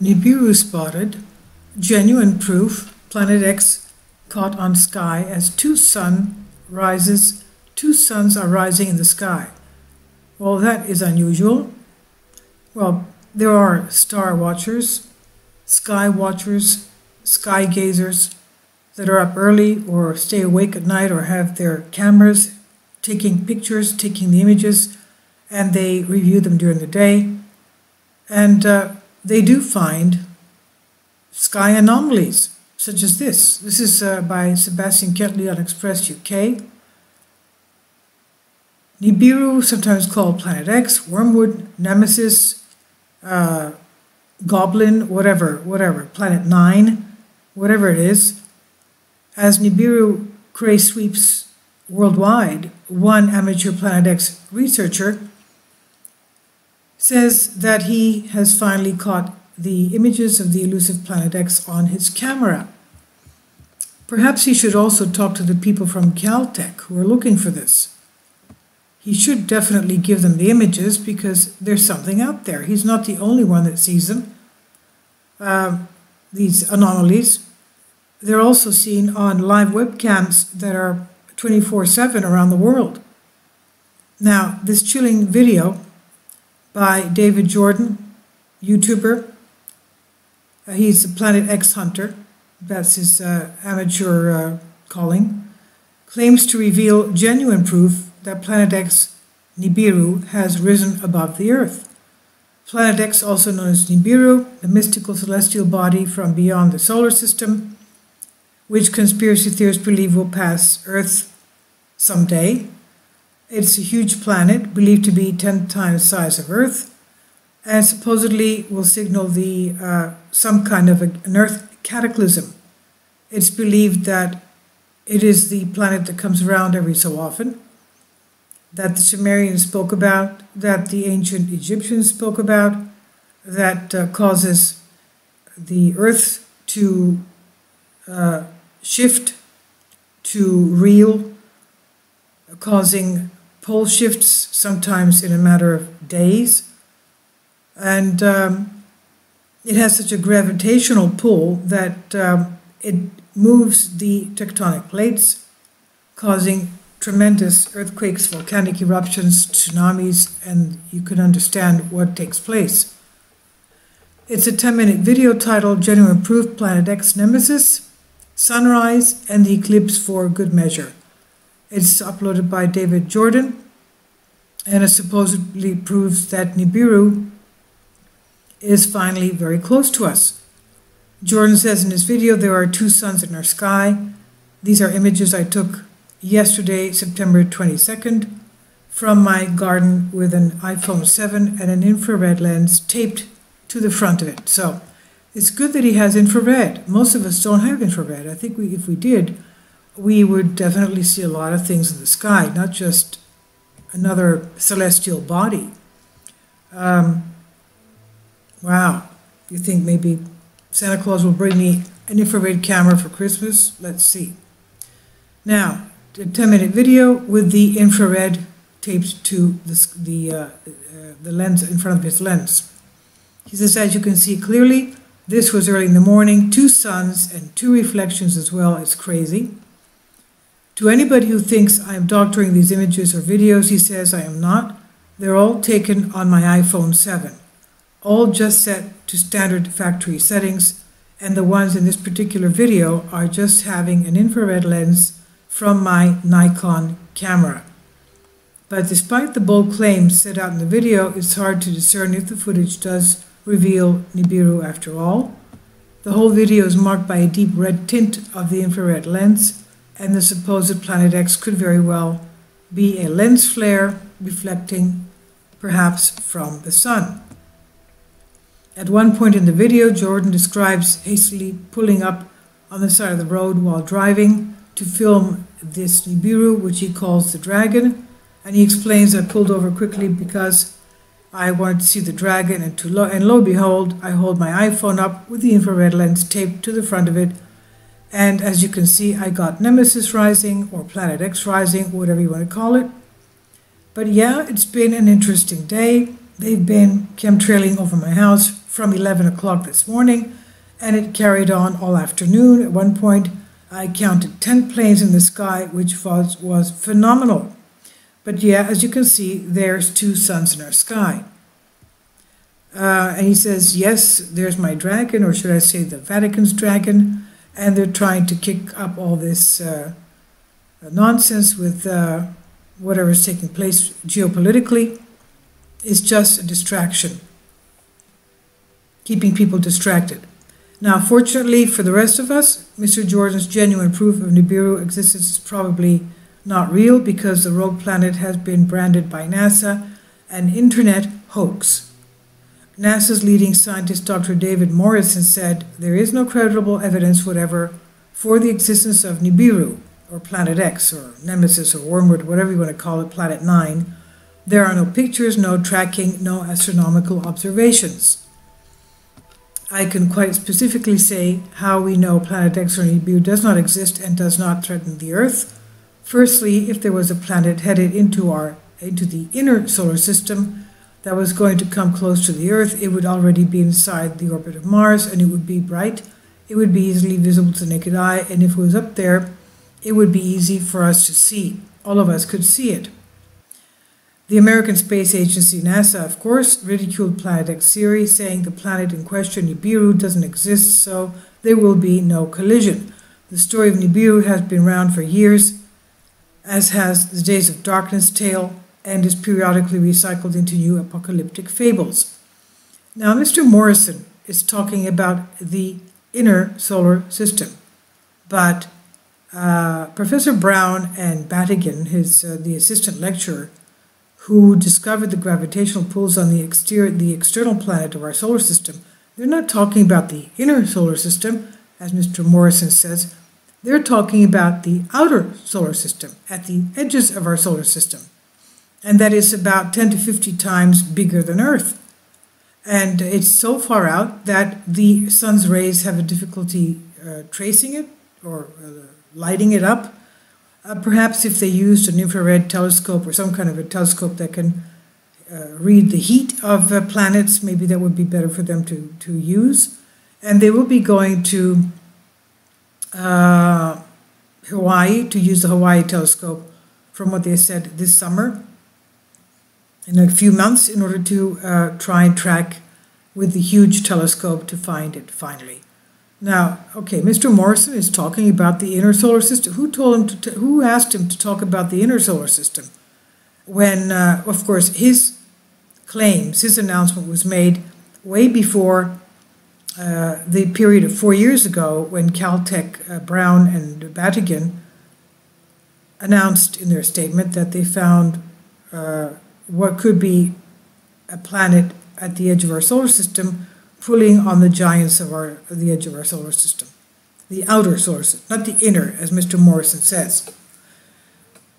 NIBIRU spotted, genuine proof, Planet X caught on sky as two suns are rising in the sky. Well, that is unusual. Well, there are star watchers, sky watchers, sky gazers that are up early or stay awake at night or have their cameras taking pictures, taking the images, and they review them during the day. And they do find sky anomalies, such as this. This is by Sebastian Kentley on Express UK. NIBIRU, sometimes called Planet X, Wormwood, Nemesis, Goblin, whatever, Planet 9, whatever it is. As NIBIRU cray sweeps worldwide, one amateur Planet X researcher says that he has finally caught the images of the elusive Planet X on his camera. Perhaps he should also talk to the people from Caltech who are looking for this. He should definitely give them the images because there's something out there. He's not the only one that sees them, these anomalies. They're also seen on live webcams that are 24/7 around the world. Now, this chilling video by David Jordan, YouTuber, he's a Planet X hunter, that's his amateur calling, claims to reveal genuine proof that Planet X NIBIRU has risen above the Earth. Planet X, also known as NIBIRU, the mystical celestial body from beyond the solar system, which conspiracy theorists believe will pass Earth someday. It's a huge planet, believed to be 10 times the size of Earth, and supposedly will signal the some kind of an Earth cataclysm. It's believed that it is the planet that comes around every so often, that the Sumerians spoke about, that the ancient Egyptians spoke about, that causes the Earth to shift to reel, causing pole shifts, sometimes in a matter of days. And it has such a gravitational pull that it moves the tectonic plates, causing tremendous earthquakes, volcanic eruptions, tsunamis, and you can understand what takes place. It's a 10-minute video titled Genuine Proof, Planet X Nemesis, Sunrise, and the Eclipse for Good Measure. It's uploaded by David Jordan, and it supposedly proves that NIBIRU is finally very close to us. Jordan says in his video, there are two suns in our sky. These are images I took yesterday, September 22nd, from my garden with an iPhone 7 and an infrared lens taped to the front of it. So it's good that he has infrared. Most of us don't have infrared. I think if we did, we would definitely see a lot of things in the sky, not just another celestial body. Wow. You think maybe Santa Claus will bring me an infrared camera for Christmas? Let's see. Now, a 10-minute video with the infrared taped to the lens in front of his lens. He says, as you can see clearly, this was early in the morning, two suns and two reflections as well. It's crazy. To anybody who thinks I am doctoring these images or videos, he says I am not. They're all taken on my iPhone 7, all just set to standard factory settings, and the ones in this particular video are just having an infrared lens from my Nikon camera. But despite the bold claims set out in the video, it's hard to discern if the footage does reveal NIBIRU after all. The whole video is marked by a deep red tint of the infrared lens, and the supposed Planet X could very well be a lens flare reflecting perhaps from the sun. At one point in the video, Jordan describes hastily pulling up on the side of the road while driving to film this NIBIRU, which he calls the dragon, and he explains I pulled over quickly because I wanted to see the dragon, and lo and behold, I hold my iPhone up with the infrared lens taped to the front of it, and as you can see, I got Nemesis rising, or Planet X rising, whatever you want to call it. But yeah, it's been an interesting day. They've been chemtrailing over my house from 11 o'clock this morning, and it carried on all afternoon. At one point, I counted 10 planes in the sky, which was phenomenal. But yeah, as you can see, there's 2 suns in our sky. And he says, yes, there's my dragon, or should I say the Vatican's dragon, and they're trying to kick up all this nonsense with whatever's taking place geopolitically. Is just a distraction, keeping people distracted. Now, fortunately for the rest of us, Mr. Jordan's genuine proof of Nibiru existence is probably not real, because the rogue planet has been branded by NASA an internet hoax. NASA's leading scientist, Dr. David Morrison, said there is no credible evidence whatever for the existence of Nibiru, or Planet X, or Nemesis, or Wormwood, whatever you want to call it, Planet 9. There are no pictures, no tracking, no astronomical observations. I can quite specifically say how we know Planet X or Nibiru does not exist and does not threaten the Earth. Firstly, if there was a planet headed into the inner solar system that was going to come close to the Earth, it would already be inside the orbit of Mars, and it would be bright. It would be easily visible to the naked eye, and if it was up there, it would be easy for us to see. All of us could see it. The American Space Agency, NASA, of course, ridiculed Planet X theory, saying the planet in question, Nibiru, doesn't exist, so there will be no collision. The story of Nibiru has been around for years, as has the Days of Darkness tale, and is periodically recycled into new apocalyptic fables. Now, Mr. Morrison is talking about the inner solar system, but Professor Brown and Battigan, the assistant lecturer, who discovered the gravitational pulls on the external planet of our solar system, they're not talking about the inner solar system, as Mr. Morrison says. They're talking about the outer solar system, at the edges of our solar system. And that is about 10 to 50 times bigger than Earth. And it's so far out that the sun's rays have a difficulty tracing it or lighting it up. Perhaps if they used an infrared telescope or some kind of a telescope that can read the heat of planets, maybe that would be better for them to use. And they will be going to Hawaii to use the Hawaii telescope, from what they said, this summer, in a few months, in order to try and track with the huge telescope to find it finally. Now, okay, Mr. Morrison is talking about the inner solar system. Who asked him to talk about the inner solar system? When, of course, his announcement was made way before the period of 4 years ago, when Caltech, Brown and Battigan announced in their statement that they found what could be a planet at the edge of our solar system, pulling on the giants of the edge of our solar system. The outer solar system, not the inner, as Mr. Morrison says.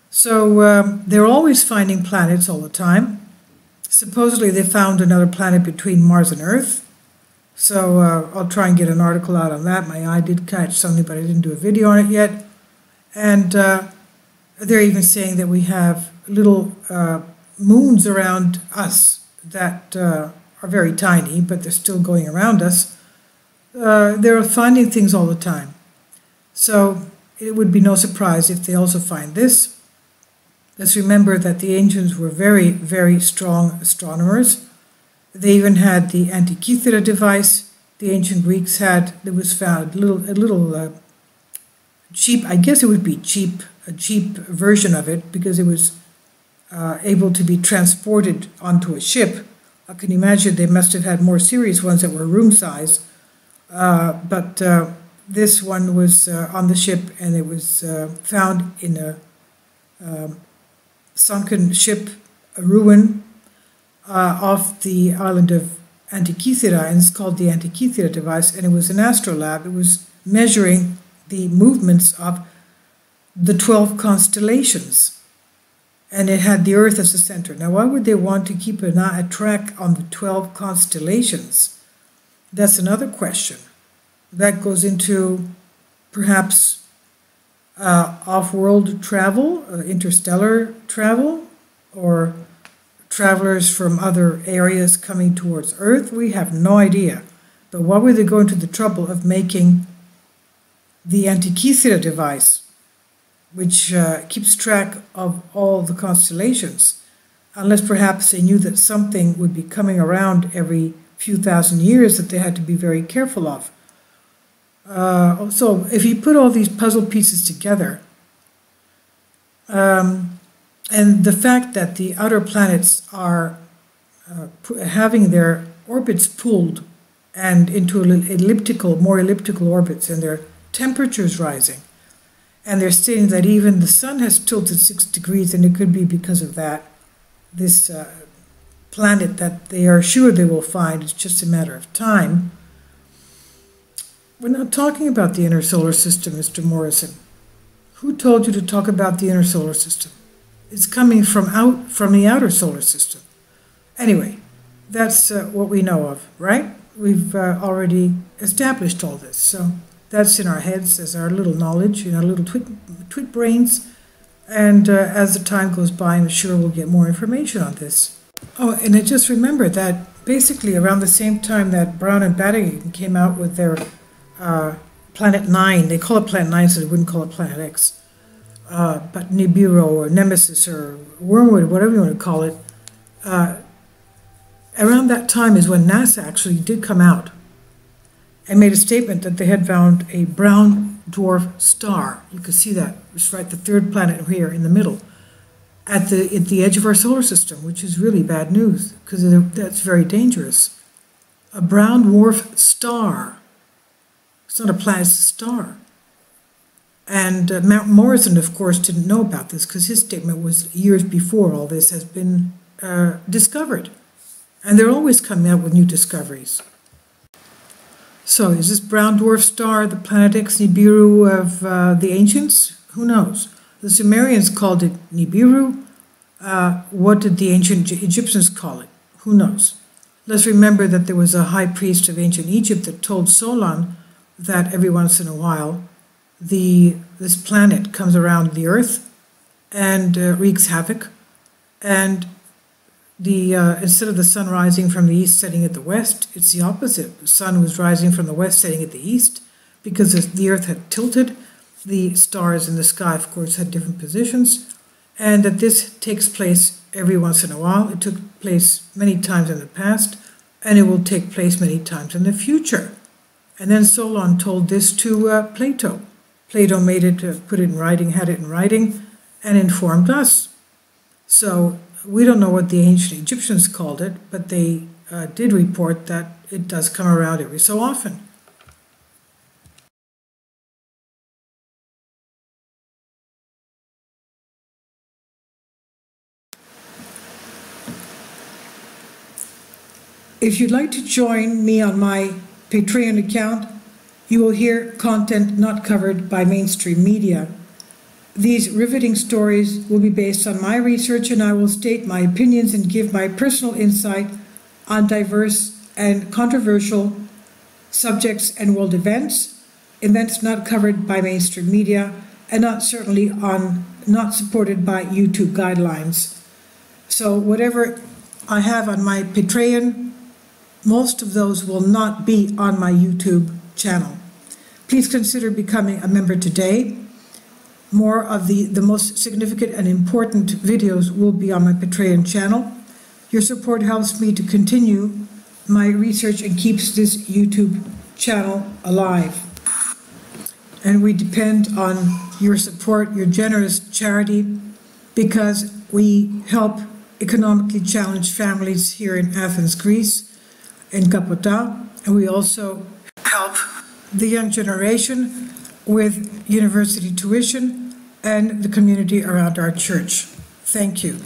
So they're always finding planets all the time. Supposedly they found another planet between Mars and Earth. So I'll try and get an article out on that. My eye did catch something, but I didn't do a video on it yet. And they're even saying that we have little moons around us that are very tiny, but they're still going around us. They're finding things all the time. So it would be no surprise if they also find this. Let's remember that the ancients were very, very strong astronomers. They even had the Antikythera device. The ancient Greeks had, there was found a little cheap, I guess it would be a cheap version of it, because it was able to be transported onto a ship. I can imagine they must have had more serious ones that were room size, but this one was on the ship, and it was found in a sunken ship, a ruin off the island of Antikythera, and it's called the Antikythera device, and it was an astrolabe. It was measuring the movements of the 12 constellations, and it had the Earth as the center. Now, why would they want to keep a track on the 12 constellations? That's another question. That goes into perhaps off-world travel, interstellar travel, or travelers from other areas coming towards Earth? We have no idea. But why would they go into the trouble of making the Antikythera device, which keeps track of all the constellations, unless perhaps they knew that something would be coming around every few thousand years that they had to be very careful of. So if you put all these puzzle pieces together, and the fact that the outer planets are having their orbits pulled and into more elliptical orbits, and their temperatures rising, and they're stating that even the sun has tilted 6 degrees, and it could be because of that. This planet that they are sure they will find, it's just a matter of time. We're not talking about the inner solar system, Mr. Morrison. Who told you to talk about the inner solar system? It's coming from the outer solar system. Anyway, that's what we know of, right? We've already established all this, so that's in our heads as our little knowledge, in our little twit brains, and as the time goes by, I'm sure we'll get more information on this. Oh, and I just remember that basically around the same time that Brown and Battigan came out with their Planet 9, they call it Planet 9, so they wouldn't call it Planet X, but Nibiru or Nemesis or Wormwood, whatever you want to call it, around that time is when NASA actually did come out and made a statement that they had found a brown dwarf star. You can see that. It's right, the third planet here in the middle, at the edge of our solar system, which is really bad news because that's very dangerous. A brown dwarf star. It's not a planet, it's a star. And Mount Morrison, of course, didn't know about this because his statement was years before all this has been discovered. And they're always coming out with new discoveries. So is this brown dwarf star the planet X Nibiru of the ancients? Who knows? The Sumerians called it Nibiru. What did the ancient Egyptians call it? Who knows? Let's remember that there was a high priest of ancient Egypt that told Solon that every once in a while this planet comes around the Earth and wreaks havoc, and instead of the sun rising from the east setting at the west, it's the opposite. The sun was rising from the west setting at the east because the Earth had tilted. The stars in the sky, of course, had different positions, and that this takes place every once in a while. It took place many times in the past, and it will take place many times in the future. And then Solon told this to Plato. Plato made it, put it in writing, had it in writing, and informed us. So we don't know what the ancient Egyptians called it, but they did report that it does come around every so often. If you'd like to join me on my Patreon account, you will hear content not covered by mainstream media. These riveting stories will be based on my research, and I will state my opinions and give my personal insight on diverse and controversial subjects and world events not covered by mainstream media, and not supported by YouTube guidelines. So whatever I have on my Patreon, most of those will not be on my YouTube channel. Please consider becoming a member today. More of the most significant and important videos will be on my Patreon channel. Your support helps me to continue my research and keeps this YouTube channel alive. And we depend on your support, your generous charity, because we help economically challenged families here in Athens, Greece, in Kapota, and we also help the young generation with university tuition and the community around our church. Thank you.